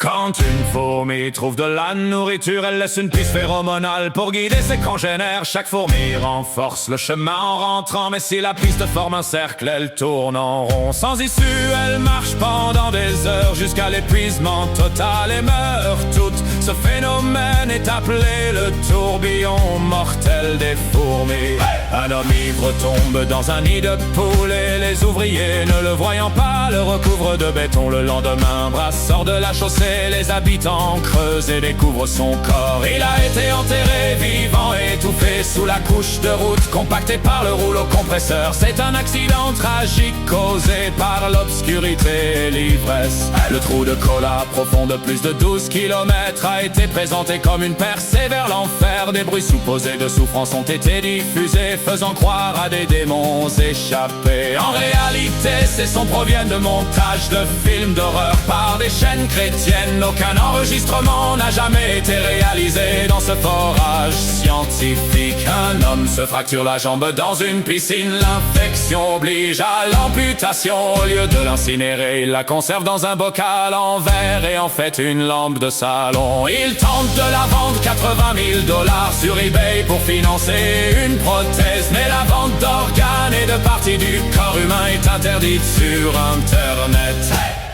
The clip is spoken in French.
Quand une fourmi trouve de la nourriture, elle laisse une piste phéromonale pour guider ses congénères. Chaque fourmi renforce le chemin en rentrant, mais si la piste forme un cercle, elle tourne en rond. Sans issue, elle marche pendant des heures jusqu'à l'épuisement total et meurt toute. Ce phénomène est appelé le tourbillon mortel des fourmis. Un homme ivre tombe dans un nid de poule et les ouvriers, ne le voyant pas, le recouvrent de béton. Le lendemain, Brasse sort de la chaussée, les habitants creusent et découvrent son corps. Il a été enterré vivant, étouffé sous la couche de route, compacté par le rouleau compresseur. C'est un accident tragique causé par l'obscurité et l'ivresse. Le trou de cola profond de plus de 12 km a été présenté comme une percée vers l'enfer. Des bruits supposés de souffrance ont été diffusés, faisant croire à des démons échappés. En réalité, ces sons proviennent de montages de films d'horreur par des chaînes chrétiennes. Aucun enregistrement n'a jamais été réalisé dans ce forage scientifique. Un homme se fracture la jambe dans une piscine. L'infection oblige à l'amputation. Au lieu de l'incinérer, il la conserve dans un bocal en verre et en fait une lampe de salon. Il tente de la vendre 80 000 $ sur eBay pour financer une prothèse. Mais la vente d'organes et de parties du corps humain est interdite sur Internet.